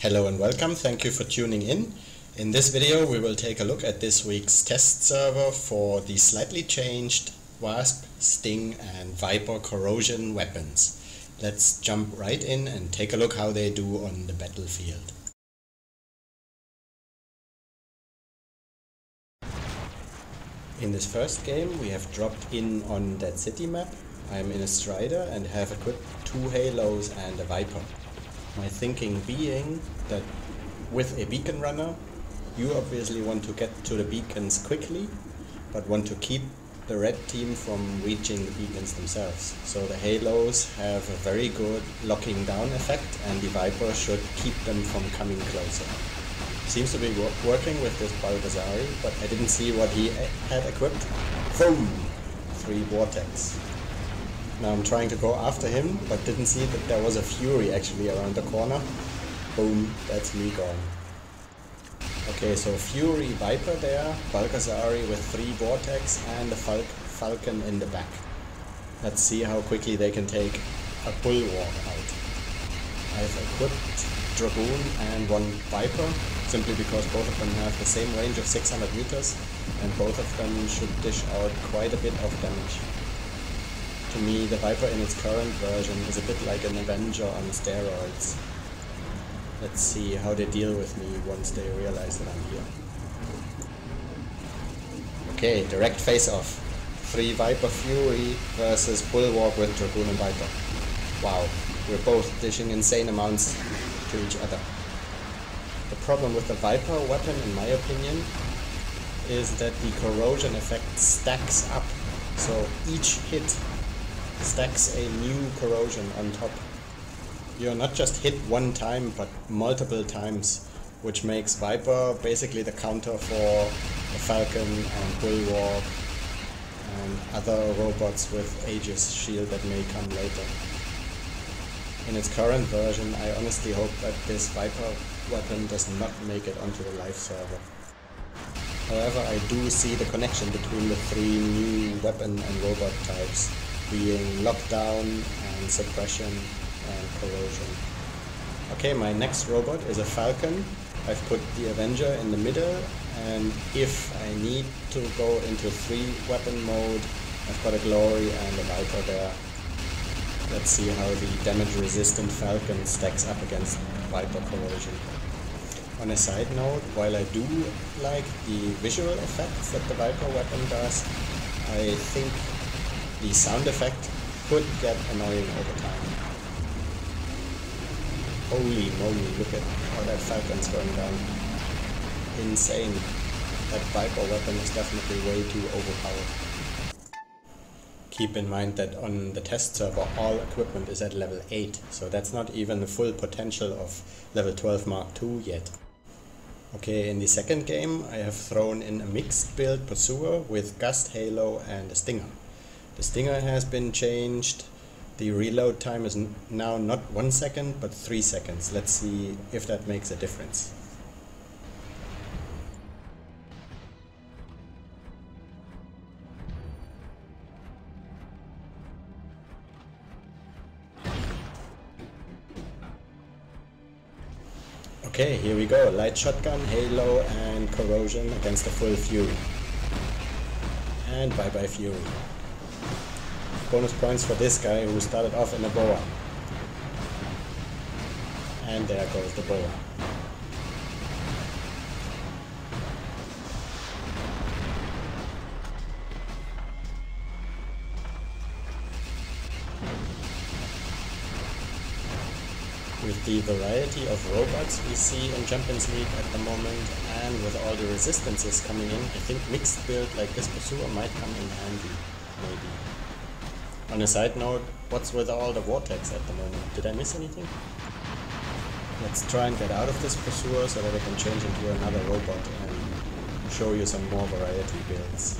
Hello and welcome, thank you for tuning in. In this video we will take a look at this week's test server for the slightly changed Wasp, Sting and Viper Corrosion weapons. Let's jump right in and take a look how they do on the battlefield. In this first game we have dropped in on that city map. I'm in a Strider and have equipped 2 Halos and a Viper. My thinking being that with a beacon runner, you obviously want to get to the beacons quickly, but want to keep the red team from reaching the beacons themselves. So the Halos have a very good locking down effect and the Viper should keep them from coming closer. Seems to be working with this Balgazari, but I didn't see what he had equipped. Boom! 3 Vortex. Now I'm trying to go after him, but didn't see that there was a Fury actually around the corner. Boom, that's me gone. Okay, so Fury Viper there, Balgazari with 3 Vortex and a Falcon in the back. Let's see how quickly they can take a Bulwark out. I've equipped Dragoon and 1 Viper, simply because both of them have the same range of 600 meters and both of them should dish out quite a bit of damage. To me, the Viper in its current version is a bit like an Avenger on steroids. Let's see how they deal with me once they realize that I'm here. Okay, direct face-off. 3 Viper Fury versus Bulwark with Dragoon and Viper. Wow, we're both dishing insane amounts to each other. The problem with the Viper weapon, in my opinion, is that the corrosion effect stacks up. So each hit stacks a new corrosion on top. You're not just hit one time, but multiple times, which makes Viper basically the counter for the Falcon and Bulwark and other robots with Aegis shield that may come later. In its current version, I honestly hope that this Viper weapon does not make it onto the live server. However, I do see the connection between the 3 new weapon and robot types, being lockdown and suppression and corrosion. Okay, my next robot is a Falcon. I've put the Avenger in the middle, and if I need to go into 3 weapon mode, I've got a Glory and a Viper there. Let's see how the damage resistant Falcon stacks up against Viper Corrosion. On a side note, while I do like the visual effects that the Viper weapon does, I think the sound effect could get annoying over time. Holy moly, look at how that Falcon's going down. Insane. That Viper weapon is definitely way too overpowered. Keep in mind that on the test server all equipment is at level 8, so that's not even the full potential of level 12 Mark II yet. Okay, in the second game I have thrown in a mixed build Pursuer with Gust, Halo and a Stinger. The Stinger has been changed. The reload time is now not 1 second but 3 seconds. Let's see if that makes a difference. Okay, here we go. Light Shotgun, Halo and Corrosion against a full Fury. And bye bye Fury. Bonus points for this guy who started off in a boa. And there goes the boa. With the variety of robots we see in Champions League at the moment, and with all the resistances coming in, I think mixed build like this Pursuer might come in handy, maybe. On a side note, what's with all the Vortex at the moment? Did I miss anything? Let's try and get out of this Pursuer so that I can change into another robot and show you some more variety builds.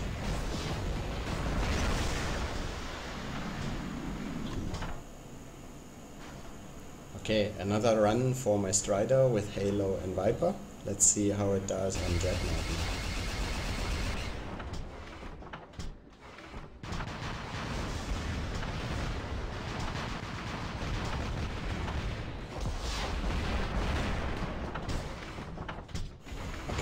Okay, another run for my Strider with Halo and Viper. Let's see how it does on Dreadnought now.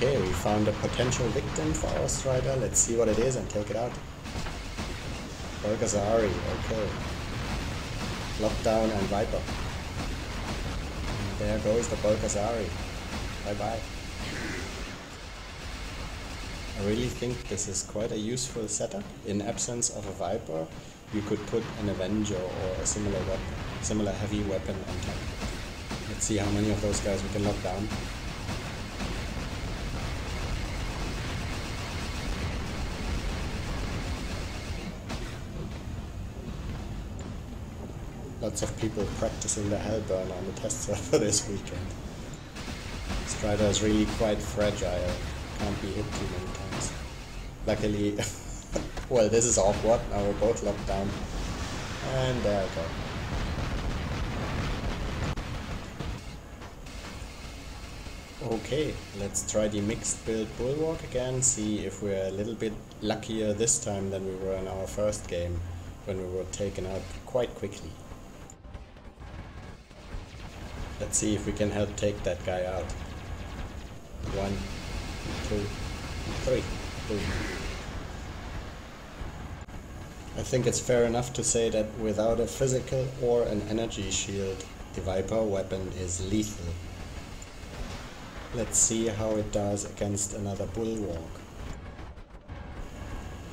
Okay, we found a potential victim for our Strider. Let's see what it is and take it out. Balgazari, okay. Lockdown and Viper. And there goes the Balgazari. Bye bye. I really think this is quite a useful setup. In absence of a Viper, you could put an Avenger or a similar heavy weapon on top. Let's see how many of those guys we can lock down. Lots of people practicing the Hellburn on the test server this weekend. Strider is really quite fragile, can't be hit too many times. Luckily, well, this is awkward, now we're both locked down. And there we go. Okay, let's try the mixed build Bulwark again, see if we're a little bit luckier this time than we were in our first game, when we were taken out quite quickly. Let's see if we can help take that guy out. 1, 2, 3, boom. I think it's fair enough to say that without a physical or an energy shield, the Viper weapon is lethal. Let's see how it does against another Bulwark.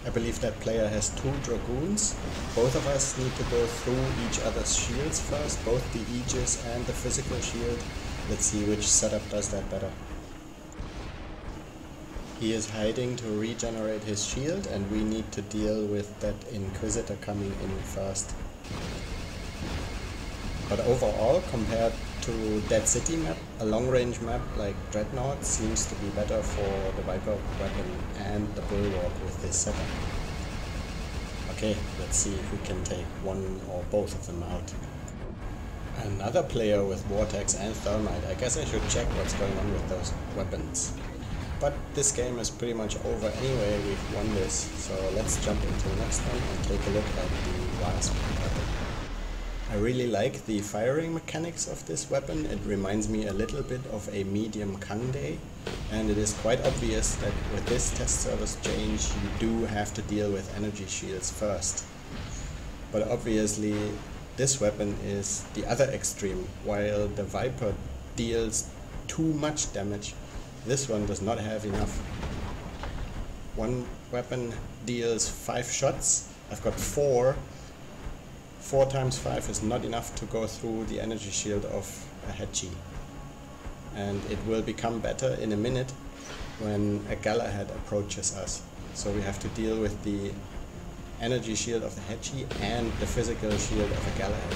I believe that player has 2 Dragoons. Both of us need to go through each other's shields first, both the Aegis and the physical shield. Let's see which setup does that better. He is hiding to regenerate his shield, and we need to deal with that Inquisitor coming in first. But overall, compared to Dead City map, a long-range map like Dreadnought seems to be better for the Viper weapon and the Bulwark with this setup. Okay, let's see if we can take one or both of them out. Another player with Vortex and Thermite. I guess I should check what's going on with those weapons. But this game is pretty much over anyway, we've won this, so let's jump into the next one and take a look at the Wasp Viper. I really like the firing mechanics of this weapon. It reminds me a little bit of a medium Kangde, and it is quite obvious that with this test service change you do have to deal with energy shields first. But obviously this weapon is the other extreme. While the Viper deals too much damage, this one does not have enough. One weapon deals 5 shots, I've got 4. 4 times 5 is not enough to go through the energy shield of a Hedgie. And it will become better in a minute when a Galahad approaches us. So we have to deal with the energy shield of the Hedgie and the physical shield of a Galahad.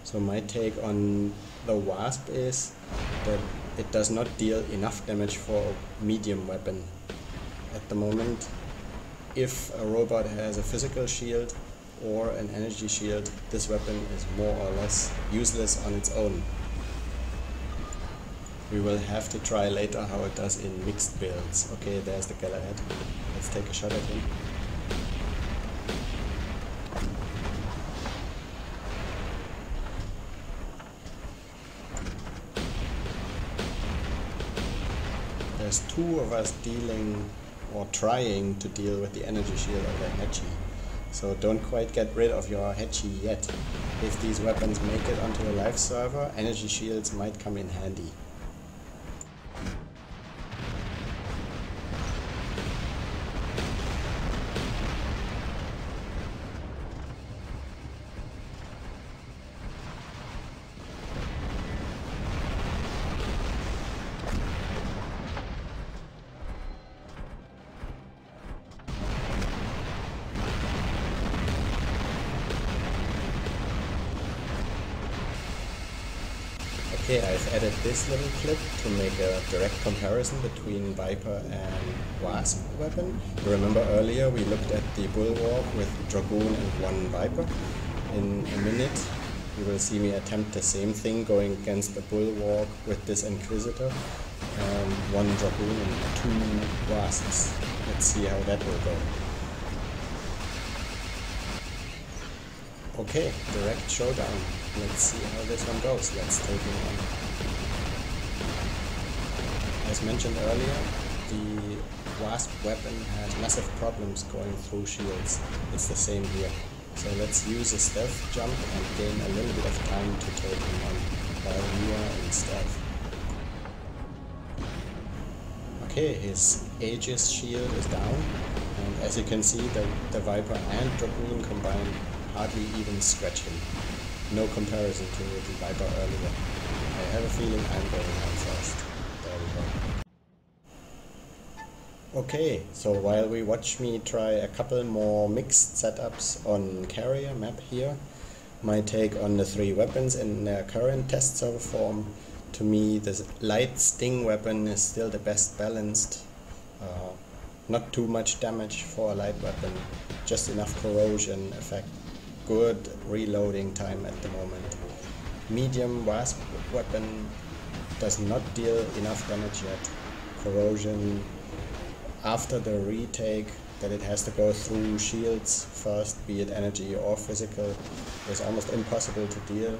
So my take on the Wasp is that it does not deal enough damage for a medium weapon at the moment. If a robot has a physical shield or an energy shield, this weapon is more or less useless on its own. We will have to try later how it does in mixed builds. Okay, there's the Galahad. Let's take a shot at him. There's 2 of us dealing or trying to deal with the energy shield of the Hedgie. So don't quite get rid of your Hedgie yet. If these weapons make it onto a live server, energy shields might come in handy. Okay, I've added this little clip to make a direct comparison between Viper and Wasp weapon. You remember earlier we looked at the Bulwark with Dragoon and one Viper. In a minute you will see me attempt the same thing, going against the Bulwark with this Inquisitor and one Dragoon and two Wasps. Let's see how that will go. Okay, direct showdown. Let's see how this one goes. Let's take him on. As mentioned earlier, the Wasp weapon has massive problems going through shields. It's the same here. So let's use a stealth jump and gain a little bit of time to take him on while we are in stealth. Okay, his Aegis shield is down, and as you can see, the Viper and Dragoon combined hardly even scratch him. No comparison to the Viper earlier. I have a feeling I'm going on first. There we go. Okay, so while we watch me try a couple more mixed setups on carrier map here, my take on the three weapons in their current test server form, to me the light sting weapon is still the best balanced. Not too much damage for a light weapon, just enough corrosion effect. Good reloading time at the moment. Medium Wasp weapon does not deal enough damage yet. Corrosion after the retake that it has to go through shields first, be it energy or physical, is almost impossible to deal,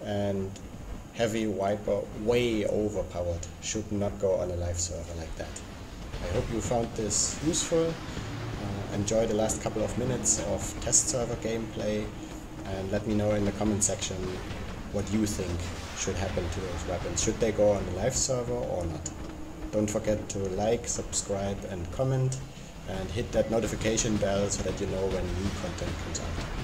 and heavy Viper way overpowered, should not go on a live server like that. I hope you found this useful. Enjoy the last couple of minutes of test server gameplay and let me know in the comment section what you think should happen to those weapons. Should they go on the live server or not? Don't forget to like, subscribe and comment, and hit that notification bell so that you know when new content comes out.